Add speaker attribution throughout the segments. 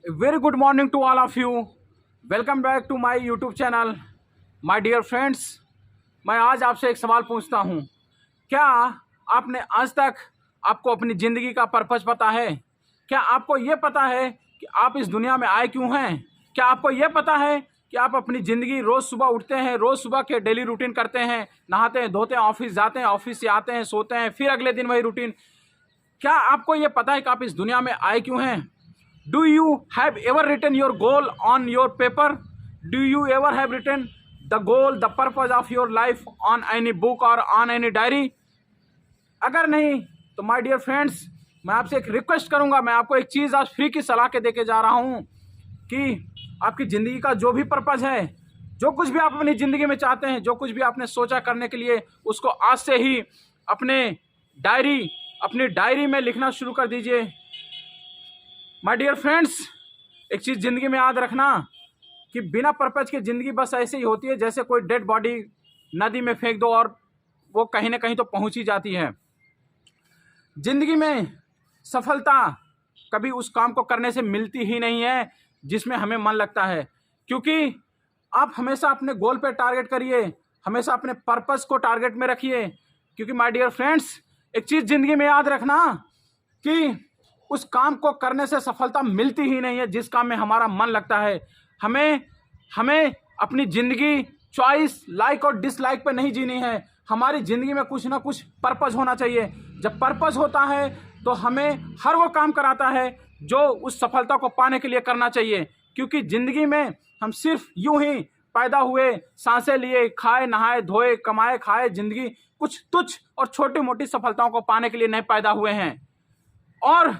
Speaker 1: Very good morning to all of you. Welcome back to my YouTube channel. My dear friends, मैं आज आपसे एक सवाल पूछता हूँ। क्या आपने आज तक आपको अपनी ज़िंदगी का पर्पस पता है? क्या आपको ये पता है कि आप इस दुनिया में आए क्यों हैं? क्या आपको ये पता है कि आप अपनी ज़िंदगी रोज़ सुबह उठते हैं, रोज़ सुबह के डेली रूटीन करते हैं, नहाते हैं, धोते हैं, ऑफिस जाते हैं, ऑफिस से आते हैं, सोते हैं, फिर अगले दिन वही रूटीन। क्या आपको ये पता है कि आप इस दुनिया में आए क्यों हैं? Do you have ever written your goal on your paper? Do you ever have written the goal, the purpose of your life on any book or on any diary? अगर नहीं तो माय डियर फ्रेंड्स, मैं आपसे एक request करूंगा। मैं आपको एक चीज़ आज फ्री की सलाह के देके जा रहा हूं कि आपकी ज़िंदगी का जो भी पर्पज़ है, जो कुछ भी आप अपनी ज़िंदगी में चाहते हैं, जो कुछ भी आपने सोचा करने के लिए, उसको आज से ही अपनी डायरी में लिखना शुरू कर दीजिए। माय डियर फ्रेंड्स, एक चीज़ ज़िंदगी में याद रखना कि बिना पर्पज़ की ज़िंदगी बस ऐसे ही होती है जैसे कोई डेड बॉडी नदी में फेंक दो और वो कहीं ना कहीं तो पहुंच ही जाती है। ज़िंदगी में सफलता कभी उस काम को करने से मिलती ही नहीं है जिसमें हमें मन लगता है, क्योंकि आप हमेशा अपने गोल पे टारगेट करिए, हमेशा अपने पर्पज़ को टारगेट में रखिए। क्योंकि माय डियर फ्रेंड्स, एक चीज़ ज़िंदगी में याद रखना कि उस काम को करने से सफलता मिलती ही नहीं है जिस काम में हमारा मन लगता है। हमें अपनी ज़िंदगी चॉइस, लाइक और डिसलाइक पे नहीं जीनी है। हमारी ज़िंदगी में कुछ ना कुछ पर्पज़ होना चाहिए। जब पर्पज़ होता है तो हमें हर वो काम कराता है जो उस सफलता को पाने के लिए करना चाहिए। क्योंकि ज़िंदगी में हम सिर्फ यूं ही पैदा हुए, सांसें लिए, खाए, नहाए, धोए, कमाए, खाए, ज़िंदगी कुछ तुच्छ और छोटी मोटी सफलताओं को पाने के लिए नहीं पैदा हुए हैं। और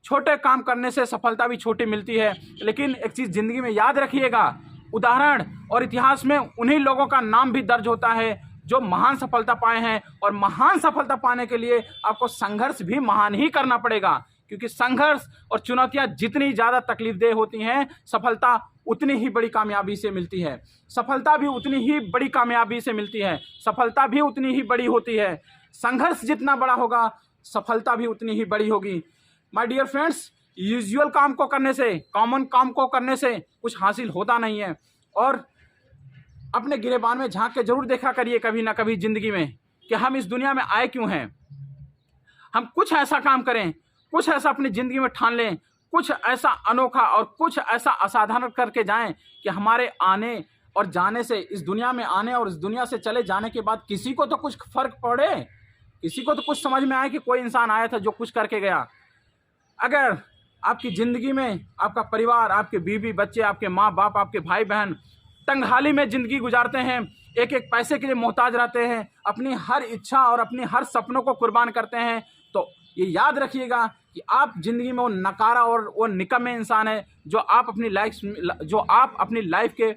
Speaker 1: छोटे काम करने से सफलता भी छोटी मिलती है। लेकिन एक चीज़ ज़िंदगी में याद रखिएगा, उदाहरण और इतिहास में उन्हीं लोगों का नाम भी दर्ज होता है जो महान सफलता पाए हैं। और महान सफलता पाने के लिए आपको संघर्ष भी महान ही करना पड़ेगा। क्योंकि संघर्ष और चुनौतियां जितनी ज़्यादा तकलीफदेह होती हैं, सफलता उतनी ही बड़ी कामयाबी से मिलती है। सफलता भी उतनी ही बड़ी कामयाबी से मिलती है। सफलता भी उतनी ही बड़ी होती है। संघर्ष जितना बड़ा होगा, सफलता भी उतनी ही बड़ी होगी। माय डियर फ्रेंड्स, यूजुअल काम को करने से, कॉमन काम को करने से कुछ हासिल होता नहीं है। और अपने गिरेबान में झांक के जरूर देखा करिए कभी ना कभी ज़िंदगी में कि हम इस दुनिया में आए क्यों हैं। हम कुछ ऐसा काम करें, कुछ ऐसा अपनी ज़िंदगी में ठान लें, कुछ ऐसा अनोखा और कुछ ऐसा असाधारण करके जाएं कि हमारे आने और जाने से, इस दुनिया में आने और इस दुनिया से चले जाने के बाद किसी को तो कुछ फ़र्क पड़े, किसी को तो कुछ समझ में आए कि कोई इंसान आया था जो कुछ करके गया। अगर आपकी ज़िंदगी में आपका परिवार, आपके बीवी बच्चे, आपके माँ बाप, आपके भाई बहन तंगहाली में ज़िंदगी गुजारते हैं, एक एक पैसे के लिए मोहताज रहते हैं, अपनी हर इच्छा और अपनी हर सपनों को कुर्बान करते हैं, तो ये याद रखिएगा कि आप ज़िंदगी में वो नकारा और वो निकम्मे इंसान है जो आप अपनी लाइफ के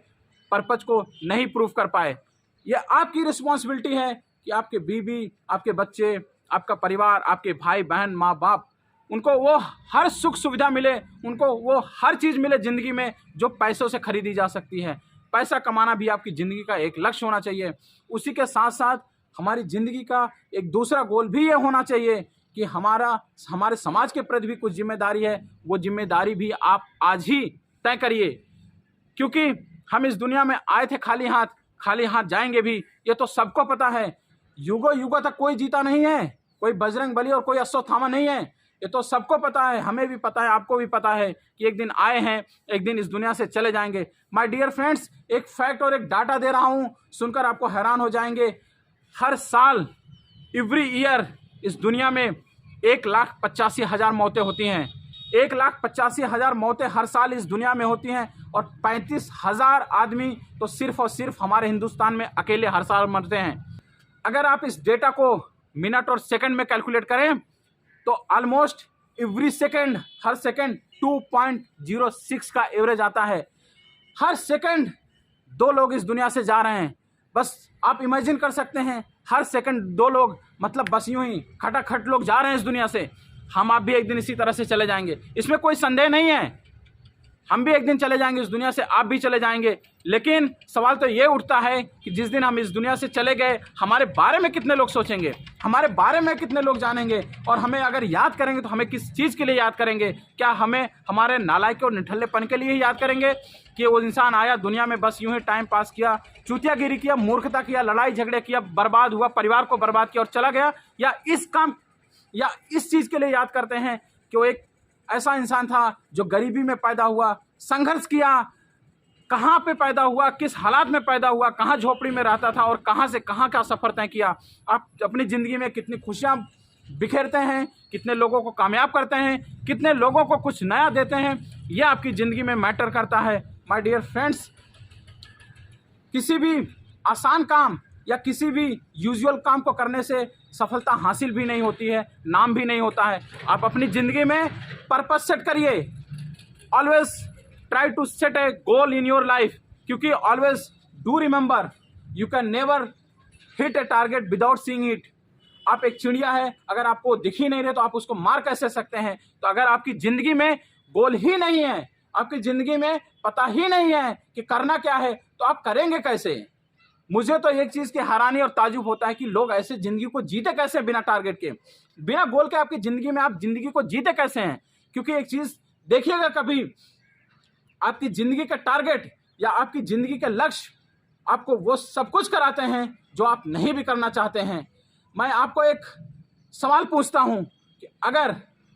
Speaker 1: पर्पज़ को नहीं प्रूव कर पाए। ये आपकी रिस्पॉन्सिबिलिटी है कि आपके बीवी, आपके बच्चे, आपका परिवार, आपके भाई बहन, माँ बाप, उनको वो हर सुख सुविधा मिले, उनको वो हर चीज़ मिले ज़िंदगी में जो पैसों से खरीदी जा सकती है। पैसा कमाना भी आपकी ज़िंदगी का एक लक्ष्य होना चाहिए। उसी के साथ साथ हमारी ज़िंदगी का एक दूसरा गोल भी ये होना चाहिए कि हमारे समाज के प्रति भी कुछ जिम्मेदारी है। वो जिम्मेदारी भी आप आज ही तय करिए, क्योंकि हम इस दुनिया में आए थे खाली हाथ जाएंगे भी, ये तो सबको पता है। युगों युगों तक कोई जीता नहीं है, कोई बजरंग बली और कोई अश्वत्थामा नहीं है, ये तो सबको पता है। हमें भी पता है, आपको भी पता है कि एक दिन आए हैं, एक दिन इस दुनिया से चले जाएंगे। माय डियर फ्रेंड्स, एक फैक्ट और एक डाटा दे रहा हूं, सुनकर आपको हैरान हो जाएंगे। हर साल, एवरी ईयर, इस दुनिया में 1,85,000 मौतें होती हैं। 1,85,000 मौतें हर साल इस दुनिया में होती हैं और 35,000 आदमी तो सिर्फ और सिर्फ हमारे हिंदुस्तान में अकेले हर साल मरते हैं। अगर आप इस डेटा को मिनट और सेकंड में कैलकुलेट करें तो ऑलमोस्ट एवरी सेकंड, हर सेकंड 2.06 का एवरेज आता है। हर सेकंड 2 लोग इस दुनिया से जा रहे हैं। बस आप इमेजिन कर सकते हैं, हर सेकंड 2 लोग, मतलब बस यूं ही खटाखट लोग जा रहे हैं इस दुनिया से। हम आप भी एक दिन इसी तरह से चले जाएंगे, इसमें कोई संदेह नहीं है। हम भी एक दिन चले जाएंगे इस दुनिया से, आप भी चले जाएंगे। लेकिन सवाल तो ये उठता है कि जिस दिन हम इस दुनिया से चले गए, हमारे बारे में कितने लोग सोचेंगे, हमारे बारे में कितने लोग जानेंगे, और हमें अगर याद करेंगे तो हमें किस चीज़ के लिए याद करेंगे? क्या हमें हमारे नालायक और निठल्लेपन के लिए ही याद करेंगे कि वो इंसान आया दुनिया में, बस यूं ही टाइम पास किया, चूतियागिरी किया, मूर्खता किया, लड़ाई झगड़े किया, बर्बाद हुआ, परिवार को बर्बाद किया और चला गया? या इस चीज़ के लिए याद करते हैं कि वो एक ऐसा इंसान था जो गरीबी में पैदा हुआ, संघर्ष किया, कहाँ पे पैदा हुआ, किस हालात में पैदा हुआ, कहाँ झोपड़ी में रहता था और कहाँ से कहाँ का सफ़र तय किया। आप अपनी ज़िंदगी में कितनी खुशियाँ बिखेरते हैं, कितने लोगों को कामयाब करते हैं, कितने लोगों को कुछ नया देते हैं, ये आपकी ज़िंदगी में मैटर करता है। माय डियर फ्रेंड्स, किसी भी आसान काम या किसी भी यूजुअल काम को करने से सफलता हासिल भी नहीं होती है, नाम भी नहीं होता है। आप अपनी ज़िंदगी में पर्पस सेट करिए। Always try to set a goal in your life, क्योंकि always do remember you can never hit a target without seeing it. आप एक चिड़िया है, अगर आपको दिख ही नहीं रहे तो आप उसको मार कैसे सकते हैं? तो अगर आपकी ज़िंदगी में गोल ही नहीं है, आपकी ज़िंदगी में पता ही नहीं है कि करना क्या है, तो आप करेंगे कैसे? मुझे तो एक चीज़ की हैरानी और ताजुब होता है कि लोग ऐसे ज़िंदगी को जीते कैसे बिना टारगेट के, बिना गोल के आपकी ज़िंदगी में आप ज़िंदगी को जीते कैसे हैं? क्योंकि एक चीज़ देखिएगा, कभी आपकी ज़िंदगी का टारगेट या आपकी ज़िंदगी के लक्ष्य आपको वो सब कुछ कराते हैं जो आप नहीं भी करना चाहते हैं। मैं आपको एक सवाल पूछता हूँ कि अगर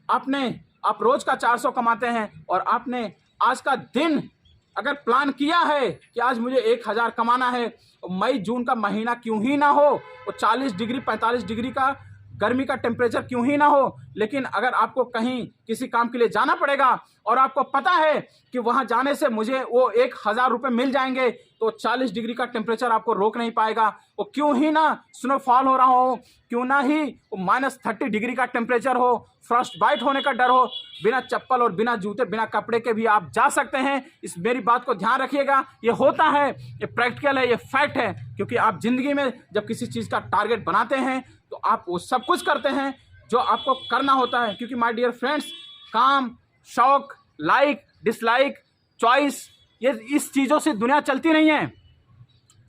Speaker 1: आप रोज़ का 400 कमाते हैं और आपने आज का दिन अगर प्लान किया है कि आज मुझे 1000 कमाना है, मई जून का महीना क्यों ही ना हो, वो 40 डिग्री 45 डिग्री का गर्मी का टेम्परेचर क्यों ही ना हो, लेकिन अगर आपको कहीं किसी काम के लिए जाना पड़ेगा और आपको पता है कि वहां जाने से मुझे वो 1000 रुपये मिल जाएंगे, तो 40 डिग्री का टेम्परेचर आपको रोक नहीं पाएगा। वो क्यों ही ना स्नोफॉल हो रहा हो, क्यों ना ही वो -30 डिग्री का टेम्परेचर हो, फ्रॉस्ट बाइट होने का डर हो, बिना चप्पल और बिना जूते बिना कपड़े के भी आप जा सकते हैं। इस मेरी बात को ध्यान रखिएगा, ये होता है, ये प्रैक्टिकल है, ये फैक्ट है। क्योंकि आप जिंदगी में जब किसी चीज़ का टारगेट बनाते हैं तो आप वो सब कुछ करते हैं जो आपको करना होता है। क्योंकि माय डियर फ्रेंड्स, काम, शौक, लाइक, डिसलाइक, चॉइस, ये इस चीज़ों से दुनिया चलती नहीं है।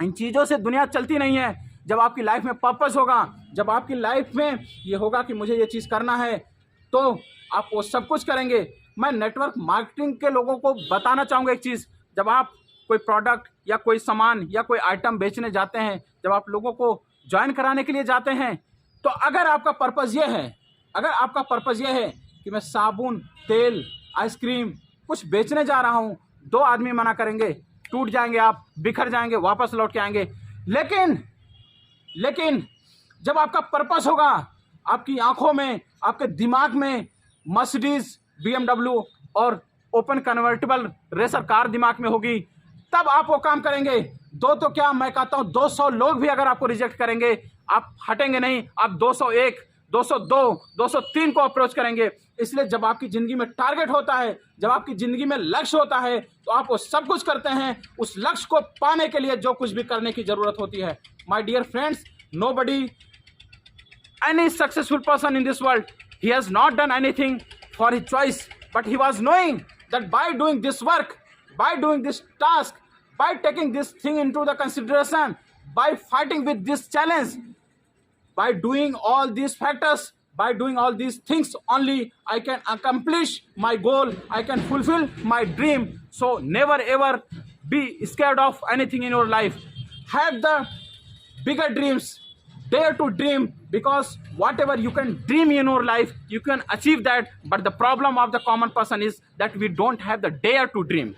Speaker 1: इन चीज़ों से दुनिया चलती नहीं है। जब आपकी लाइफ में पर्पस होगा, जब आपकी लाइफ में ये होगा कि मुझे ये चीज़ करना है, तो आप वो सब कुछ करेंगे। मैं नेटवर्क मार्केटिंग के लोगों को बताना चाहूँगा एक चीज़, जब आप कोई प्रोडक्ट या कोई सामान या कोई आइटम बेचने जाते हैं, जब आप लोगों को ज्वाइन कराने के लिए जाते हैं, तो अगर आपका पर्पस ये है कि मैं साबुन, तेल, आइसक्रीम कुछ बेचने जा रहा हूँ, 2 आदमी मना करेंगे, टूट जाएंगे, आप बिखर जाएंगे, वापस लौट के आएंगे। लेकिन जब आपका पर्पस होगा, आपकी आंखों में, आपके दिमाग में मर्सिडीज, BMW और ओपन कन्वर्टेबल रेसर कार दिमाग में होगी, तब आप वो काम करेंगे। 2 तो क्या, मैं कहता हूँ 200 लोग भी अगर आपको रिजेक्ट करेंगे, आप हटेंगे नहीं, आप 201, 202, 203 को अप्रोच करेंगे। इसलिए जब आपकी ज़िंदगी में टारगेट होता है, जब आपकी ज़िंदगी में लक्ष्य होता है, तो आप वो सब कुछ करते हैं। उस लक्ष्य को पाने के लिए जो कुछ भी करने की ज़रूरत होती है। My dear friends, nobody, any successful person in this world, he has not done anything for his choice, but he was knowing that by doing this work, by doing this task, by taking this thing into the consideration, by fighting with this challenge, by doing all these factors, by doing all these things only, I can accomplish my goal, I can fulfill my dream. So never ever be scared of anything in your life. Have the bigger dreams, dare to dream, because whatever you can dream in your life, you can achieve that. But the problem of the common person is that we don't have the dare to dream.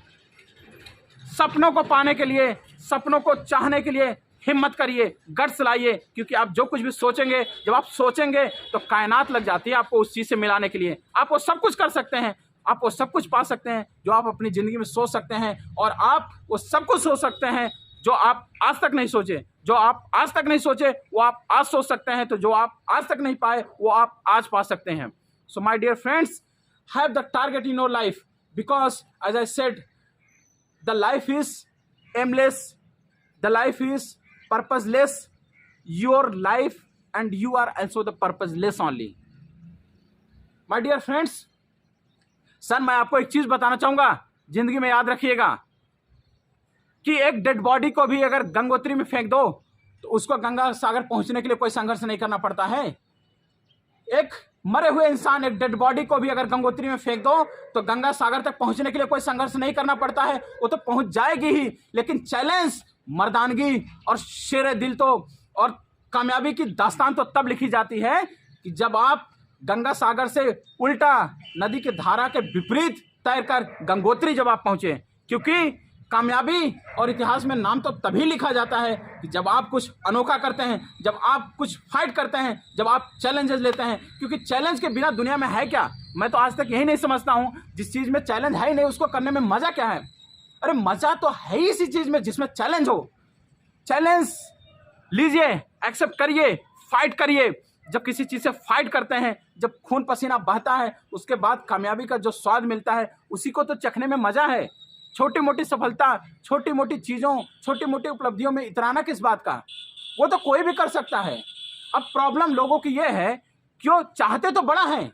Speaker 1: सपनों को पाने के लिए, सपनों को चाहने के लिए हिम्मत करिए, गट्स लाइए, क्योंकि आप जो कुछ भी सोचेंगे, जब आप सोचेंगे तो कायनात लग जाती है आपको उस चीज़ से मिलाने के लिए। आप वो सब कुछ कर सकते हैं, आप वो सब कुछ पा सकते हैं जो आप अपनी ज़िंदगी में सोच सकते हैं, और आप वो सब कुछ सोच सकते हैं जो आप आज तक नहीं सोचे। जो आप आज तक नहीं सोचे वो आप आज सोच सकते हैं, तो जो आप आज तक नहीं पाए वो आप आज पा सकते हैं। So my dear friends, have the target in your life, because as I said, the life is aimless, the life is purposeless, your life and you are also the purposeless only. My dear friends, sir मैं आपको एक चीज बताना चाहूंगा, जिंदगी में याद रखिएगा कि एक डेड बॉडी को भी अगर गंगोत्री में फेंक दो तो उसको गंगा सागर पहुंचने के लिए कोई संघर्ष नहीं करना पड़ता है। एक मरे हुए इंसान, एक डेड बॉडी को भी अगर गंगोत्री में फेंक दो तो गंगा सागर तक पहुंचने के लिए कोई संघर्ष नहीं करना पड़ता है, वो तो पहुंच जाएगी ही। लेकिन चैलेंज, मर्दानगी और शेर दिल तो और कामयाबी की दास्तान तो तब लिखी जाती है कि जब आप गंगा सागर से उल्टा नदी के धारा के विपरीत तैरकर गंगोत्री जब आप पहुंचे। क्योंकि कामयाबी और इतिहास में नाम तो तभी लिखा जाता है कि जब आप कुछ अनोखा करते हैं, जब आप कुछ फाइट करते हैं, जब आप चैलेंजेस लेते हैं। क्योंकि चैलेंज के बिना दुनिया में है क्या? मैं तो आज तक यही नहीं समझता हूं, जिस चीज़ में चैलेंज है ही नहीं उसको करने में मज़ा क्या है? अरे मज़ा तो है ही इसी चीज़ में जिसमें चैलेंज हो। चैलेंज लीजिए, एक्सेप्ट करिए, फाइट करिए। जब किसी चीज़ से फाइट करते हैं, जब खून पसीना बहता है, उसके बाद कामयाबी का जो स्वाद मिलता है उसी को तो चखने में मज़ा है। छोटी मोटी सफलता, छोटी मोटी चीज़ों, छोटी मोटी उपलब्धियों में इतराना किस बात का? वो तो कोई भी कर सकता है। अब प्रॉब्लम लोगों की ये है, क्यों चाहते तो बड़ा हैं,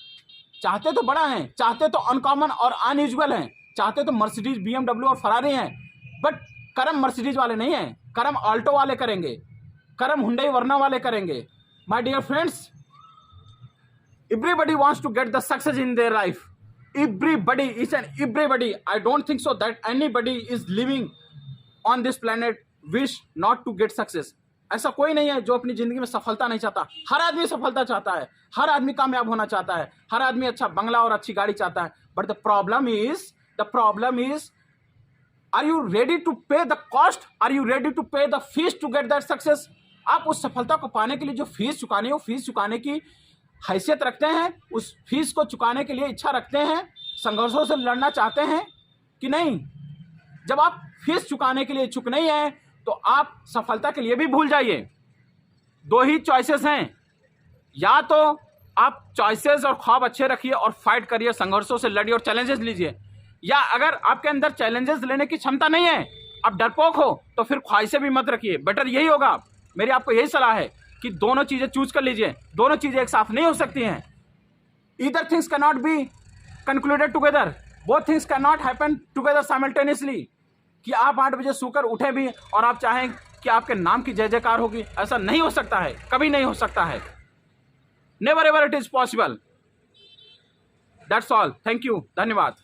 Speaker 1: चाहते तो बड़ा हैं, चाहते तो अनकॉमन और अनयूजुअल हैं, चाहते तो मर्सिडीज, BMW और फरारी हैं, बट कर्म मर्सिडीज वाले नहीं हैं, कर्म ऑल्टो वाले करेंगे, कर्म हुंडई वर्ना वाले करेंगे। My dear friends, everybody wants to get the success in their life. Everybody, each and everybody. I don't think so that anybody is living on this planet wish not to get success. ऐसा कोई नहीं है जो अपनी जिंदगी में सफलता नहीं चाहता। हर आदमी सफलता चाहता है, हर आदमी कामयाब होना चाहता है, हर आदमी अच्छा बंगला और अच्छी गाड़ी चाहता है। But the problem is are you ready to pay the cost? Are you ready to pay the fees to get that success? आप उस सफलता को पाने के लिए जो फीस चुकानी है, वो फीस चुकाने की हैसियत रखते हैं? उस फीस को चुकाने के लिए इच्छा रखते हैं? संघर्षों से लड़ना चाहते हैं कि नहीं? जब आप फीस चुकाने के लिए इच्छुक नहीं है तो आप सफलता के लिए भी भूल जाइए। दो ही चॉइसेस हैं, या तो आप चॉइसेस और ख्वाब अच्छे रखिए और फाइट करिए, संघर्षों से लड़िए और चैलेंजेस लीजिए। या अगर आपके अंदर चैलेंजेस लेने की क्षमता नहीं है, आप डरपोक हो, तो फिर ख्वाहिशें भी मत रखिए। बेटर यही होगा, मेरी आपको यही सलाह है कि दोनों चीजें चूज कर लीजिए। दोनों चीजें एक साथ नहीं हो सकती हैं। Either things can not be concluded together, both things can not happen together simultaneously. कि आप 8 बजे सोकर उठे भी और आप चाहें कि आपके नाम की जय जयकार होगी, ऐसा नहीं हो सकता है, कभी नहीं हो सकता है। Never ever it is possible. That's all. Thank you, धन्यवाद।